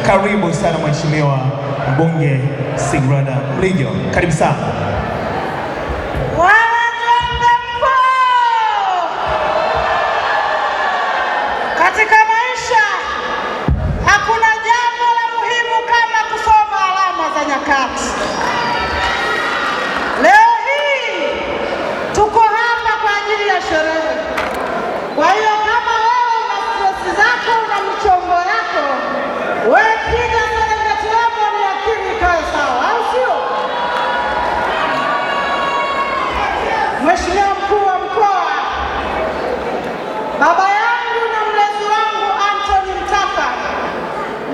Karibu sana Mheshimiwa Mbunge Sigrada Mlijo, karibu sana. Katika maisha hakuna jambo la muhimu kama kusoma alama za nyakati. Leo hii tuko hapa kwa ajili ya sherehe. Kwa hiyo kama wewe una stress zako, una michongo yako, wewe piga serengeti yako ni akili ikae sawa, au sio? Mheshimiwa Mkuu wa Mkoa, baba yangu na mlezi wangu Anthony Mtaka,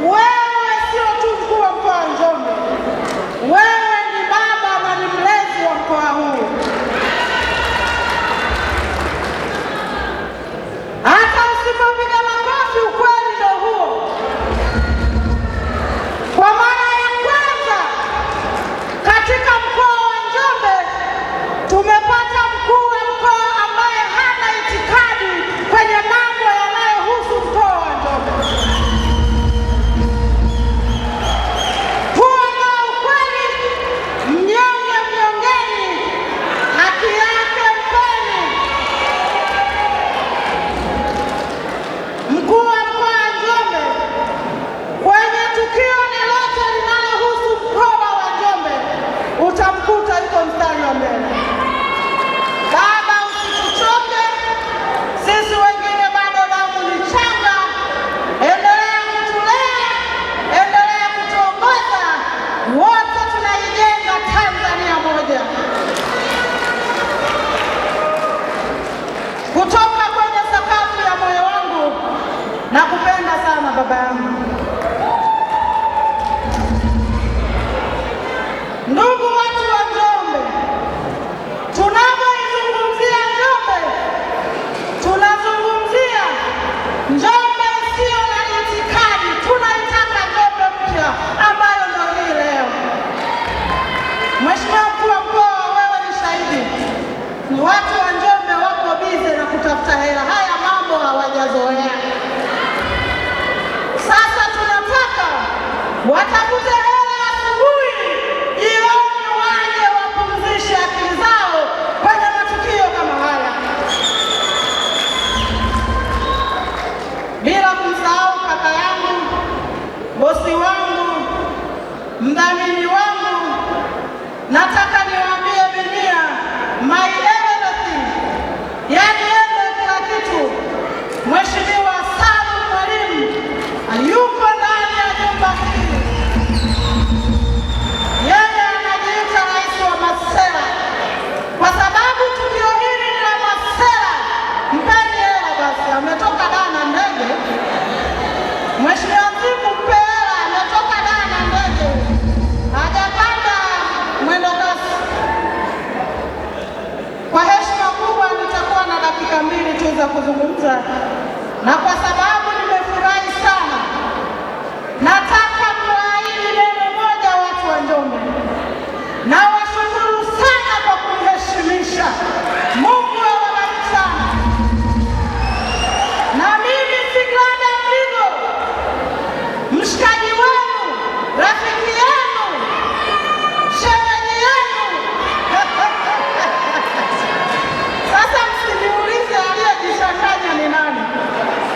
wewe sio tu mkuu wa mkoa wa Njombe, wewe ni baba na ni mlezi wa mkoa huu. Hata usipopiga makofi, ukweli ndio huo. Kwa mara ya kwanza katika mkoa wa Njombe tumepata mkuu wa mkoa ambaye hana itikadi kwenye mambo yanayohusu mkoa wa Njombe. Huo ndio ukweli. Mnyonge mnyongeni, haki yake mpeni. Mkuu wa mkoa wa Njombe, kwenye tukio lolote linalohusu mkoa wa Njombe utamkuta yuko mstari wa mbele. Baba, usituchoke, sisi wengine bado damu ni changa. Endelea kutulea, endelea kutuongoza, wote tunaijenga Tanzania moja. Kutoka kwenye sakafu ya moyo wangu, nakupenda sana baba yangu. Ndugu watu wa Njombe, tunapoizungumzia Njombe, tunazungumzia Njombe isiyo na itikadi. Tunaitaka Njombe mpya ambayo ndio hii leo. Mheshimiwa Mkuu wa Mkoa, wewe ni shahidi. Watu wa Njombe wako bize na kutafuta hela. Haya mambo hawajazoea. Sasa tunataka watafute hela asubuhi, jioni waje wapumzishe akili zao kwenye matukio kama haya. Bila kumsahau kaka yangu, bosi wangu, mdhamini wangu, nataka niwaambie Binia, my everything, yani yeye kila kitu. Mheshimiwa Salum Mwalimu yuko ndani ya nyumba hii. Yeye anajiita rais wa masela, kwa sababu tukio hili ni la masela. Mpeni hela basi, ametoka Dana ndege. Mheshimiwa Nziku, mpe hela, ametoka Dana ndege, hajapanda mwendo kasi. Kwa heshima kubwa nitakuwa na dakika 2 tu za kuzungumza, na kwa sababu nimefurahi sana, nataka kuahidi neno moja watu wa Njombe. Na washukuru sana kwa kuniheshimisha. Mungu awabariki sana. Na mimi Sigrada Mlijo, mshikaji wenu, rafiki yenu, shemeji yenu. Sasa msiniulize aliyejishanganya ni nani,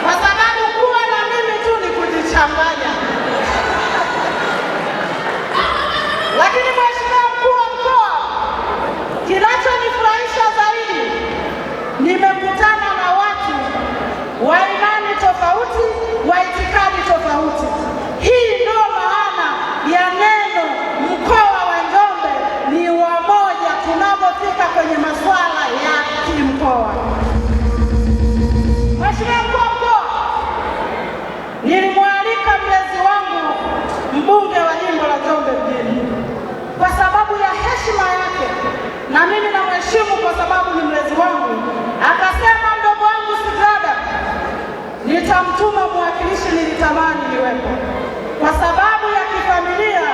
kwa sababu kuwa na mimi tu ni kujichanganya. Lakini Mheshimiwa Mkuu wa Mkoa, kinachonifurahisha zaidi, nimekutana na watu wa imani tofauti, wa itikadi tofauti. Hii ndio maana ya neno mkoa wa Njombe ni wamoja tunapofika kwenye masuala ya kimkoa. Mheshimiwa Mkuu wa Mkoa, nilimwalika mlezi wangu, mbunge wa jimbo la Njombe mjini, kwa sababu ya heshima yake, na mimi namheshimu kwa sababu ni mlezi wangu. Akasema mdogo wangu Sigrada, nitamtuma mwakilishi, nilitamani niwepo. Kwa sababu ya kifamilia,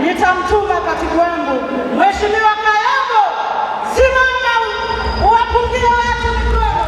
nitamtuma katibu wangu Mheshimiwa Kayogo. Simama uwapungie watu mikono.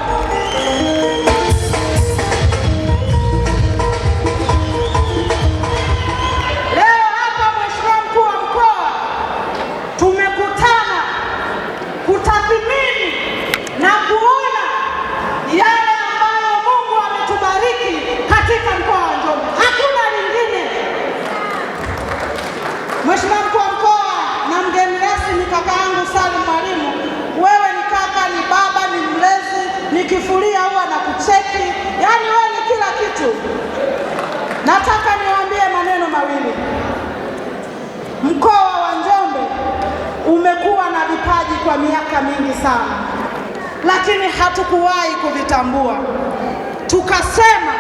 ukitulia huwa na kucheki, yaani wewe ni kila kitu. Nataka niwaambie maneno mawili. Mkoa wa Njombe umekuwa na vipaji kwa miaka mingi sana, lakini hatukuwahi kuvitambua. Tukasema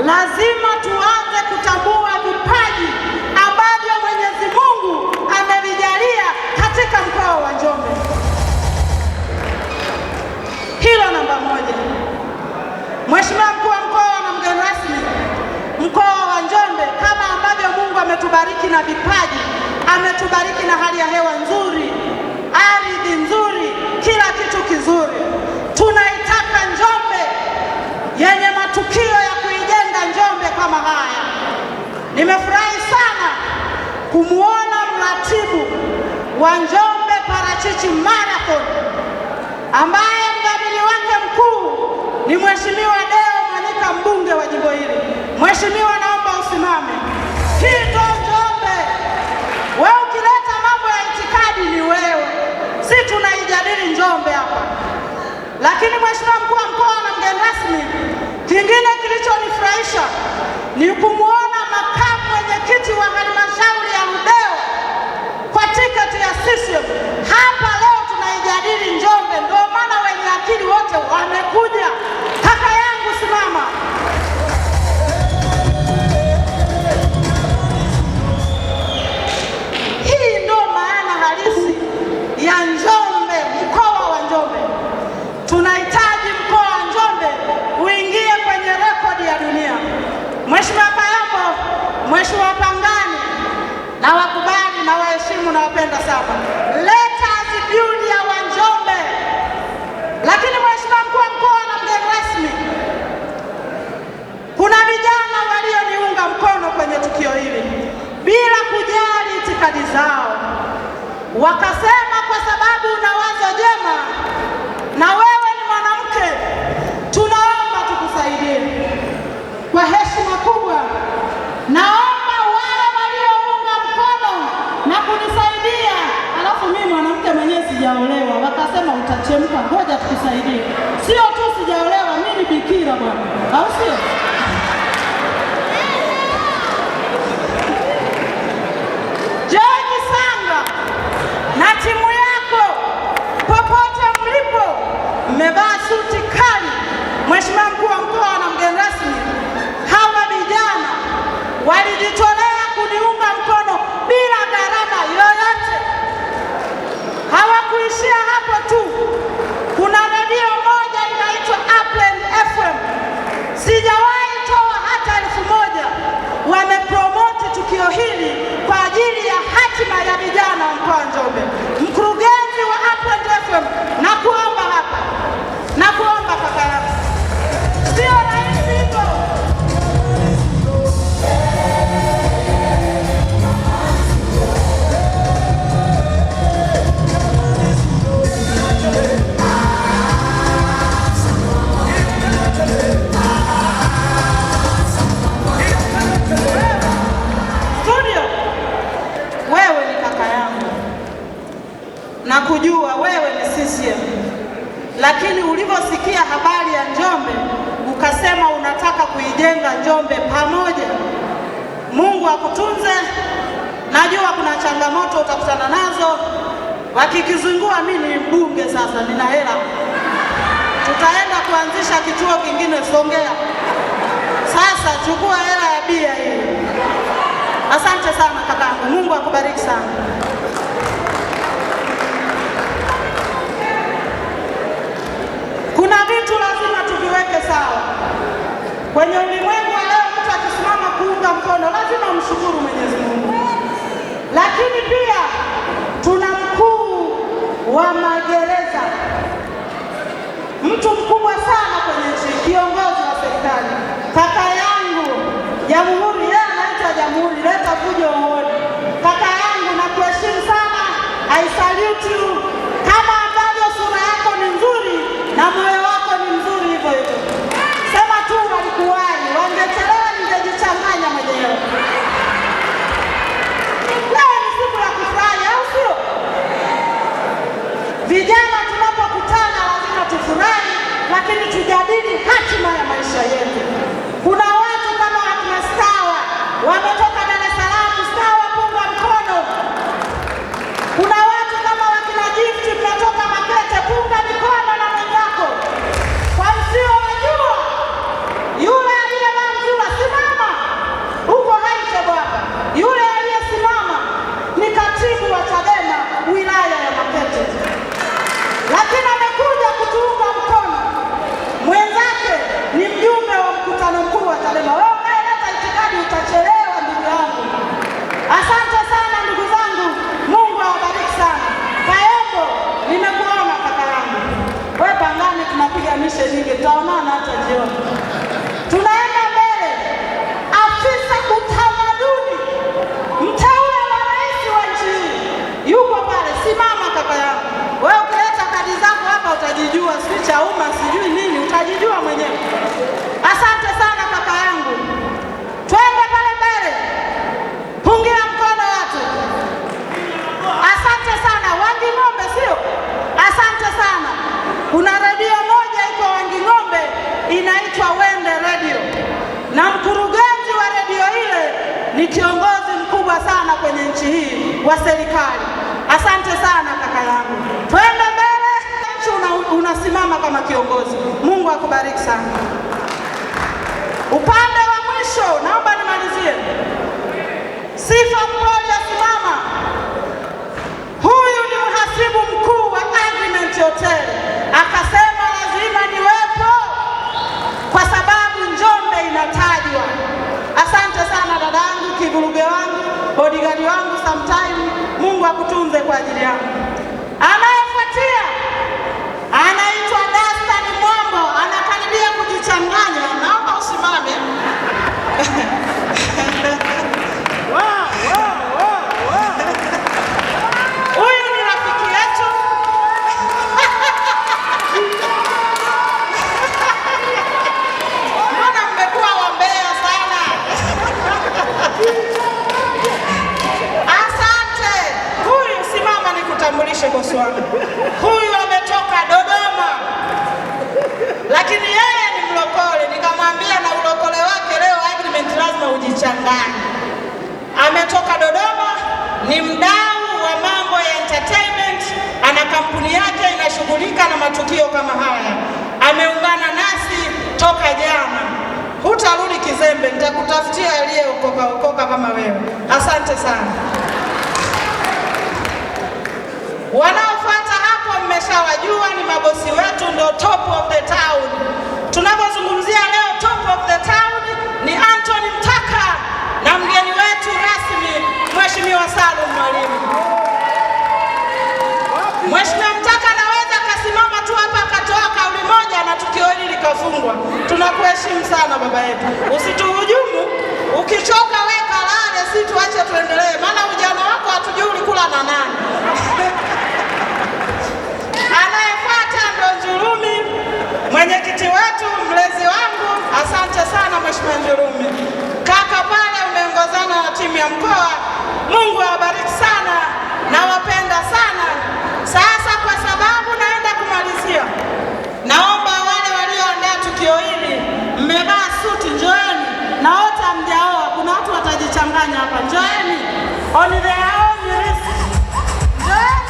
lazima tuanze kutambua vipaji ambavyo Mwenyezi Mungu amevijalia katika mkoa wa Njombe. Hilo namba moja. Mheshimiwa Mkuu wa Mkoa na mgeni rasmi, mkoa wa Njombe kama ambavyo Mungu ametubariki na vipaji, ametubariki na hali ya hewa nzuri, ardhi nzuri, kila kitu kizuri. Tunaitaka Njombe yenye matukio ya kuijenga Njombe kama haya. Nimefurahi sana kumuona mratibu wa Njombe Parachichi Marathon ambaye mdhamini wake mkuu ni Mheshimiwa Deo Mwanyika, mbunge wa jimbo hili. Mheshimiwa, naomba usimame. Hii ndio Njombe. Wewe ukileta mambo ya itikadi ni wewe, si tunaijadili Njombe hapa. Lakini Mheshimiwa Mkuu wa Mkoa na mgeni rasmi, kingine kilichonifurahisha ni kumuona makamu mwenyekiti wa halmashauri ya Ludewa kwa tiketi ya CCM. Hapa leo tunaijadili Njombe, ndio maana wenye akili wote wamekuja. Kaka yangu simama. Hii ndio maana halisi ya Njombe, mkoa wa Njombe. Tunahitaji mkoa wa Njombe uingie kwenye rekodi ya dunia. Mheshimiwa Kayombo, Mheshimiwa Pangani, na wakubali na waheshimu na wapenda sana. Let us build our Njombe. Lakini Mheshimiwa Mkuu wa Mkoa na mgeni rasmi, kuna vijana walioniunga mkono kwenye tukio hili bila kujali itikadi zao. Wakasema kwa sababu una wazo jema na wewe ni mwanamke, tunaomba tukusaidie. Kwa heshima kubwa naomba wale waliounga mkono na kunisaidia, alafu mimi mwanamke mwenyewe sijaolewa, wakasema utachemka, ngoja tukusaidie. Sio tu sijaolewa, mimi bikira bwana, au sio? George Sanga na timu yako, popote mlipo, mmevaa suti kali. Mheshimiwa Mkuu wa Mkoa na mgeni rasmi, hawa vijana walijitolea kuniunga mkono bila gharama yoyote. Hawakuishia hapo tu. Kuna redio moja inaitwa Upland FM, sijawahi toa hata 1,000. Wamepromote tukio hili kwa ajili ya hatima ya vijana wa mkoa wa Njombe. Mkurugenzi wa Upland FM, nakuomba hapa, nakuomba kaka yangu, sio rahisi hivyo. Nakujua wewe ni CCM, lakini ulivyosikia habari ya Njombe ukasema unataka kuijenga Njombe pamoja. Mungu akutunze. Najua kuna changamoto utakutana nazo, wakikizungua mimi ni mbunge sasa, nina hela, tutaenda kuanzisha kituo kingine Songea. Sasa chukua hela ya bia hii. Asante sana kakangu, Mungu akubariki sana. Kuna vitu lazima tuviweke sawa. Kwenye ulimwengu wa leo, mtu akisimama kuunga mkono lazima mshukuru Mwenyezi Mungu. Lakini pia tuna mkuu wa magereza, mtu mkubwa sana kwenye nchi, kiongozi wa serikali, kaka yangu Jamhuri. Yeye anaitwa Jamhuri, leta fujo uone. Kaka yangu, nakuheshimu sana, I salute you. Kama ambavyo sura yako ni nzuri na moyo wako ni mzuri hivyo hivyo. Sema tu walikuwahi, wangechelewa ningejichanganya mwenyewe. Leo ni siku ya kufurahi, au sio? Vijana tunapokutana lazima tufurahi, lakini Kuna redio moja iko Wanging'ombe inaitwa Wende Radio, na mkurugenzi wa redio ile ni kiongozi mkubwa sana kwenye nchi hii wa serikali. Asante sana kaka yangu, twende mbele. Unasimama kama kiongozi. Mungu akubariki sana. Upande wa mwisho naomba nimalizie. Sifa mmoja simama. Huyu ni mhasibu mkuu wa Agreement Hotel, akasema lazima niwepo kwa sababu Njombe inatajwa. Asante sana dadangu, kivuruge wangu, bodyguard wangu sometime. Mungu akutunze kwa ajili yangu. Anayefuatia anaitwa Dastan Mwambo, anakaribia kujichanganya. Naomba usimame. Huyu ni rafiki yetu. Mbona mmekuwa wambea sana? Asante. Huyu simama nikutambulishe bosi wangu. Huyu ametoka Dodoma, lakini yeye ni mlokole. Nikamwambia na ulokole wake leo Agreement lazima ujichanganye. Ametoka Dodoma, ni mdau wa mambo ya entertainment, ana kampuni yake inashughulika na matukio kama haya. Ameungana nasi toka jana. Hutarudi kizembe, nitakutafutia aliyeokoka kama wewe. Asante sana. Wanaofuata hapo mmeshawajua, ni mabosi wetu, ndo top of the town. Tunapozungumzia leo top of the town ni Anthony Mtaka na mgeni wetu rasmi Mheshimiwa Salum Mwalimu. Mheshimiwa Mtaka anaweza akasimama tu hapa akatoa kauli moja na tukio hili likafungwa. Tunakuheshimu sana baba yetu. Usituhujumu, ukichoka weka lale, si tuache tuendelee, maana ujana wako hatujui ulikula na nani. Anayefuata ndo Njurumi, mwenyekiti wetu, mlezi wangu. Asante sana Mheshimiwa Njurumi. Kaka pale umeongozana na timu ya mkoa. Mungu awabariki sana, nawapenda sana. Sasa kwa sababu naenda kumalizia, naomba wale walioandaa tukio hili, mmevaa suti, njoeni. Na wote hamjaoa, kuna watu watajichanganya hapa. Njoeni on their own risk. Njoeni.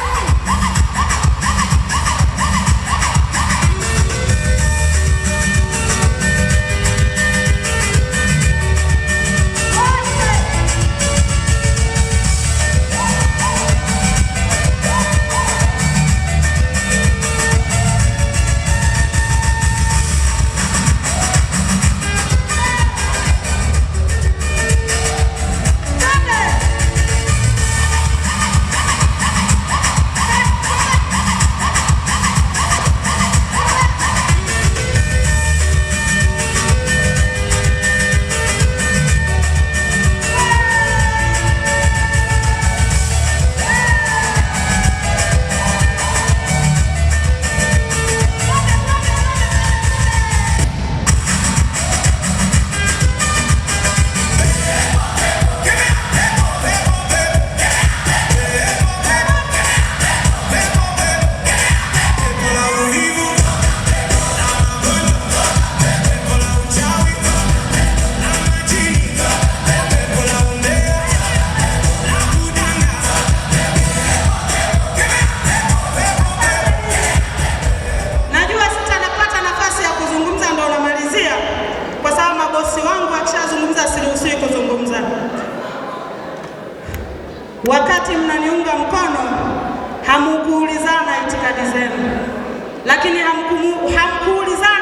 Wakati mnaniunga mkono hamukuulizana itikadi zenu, lakini hamkuulizana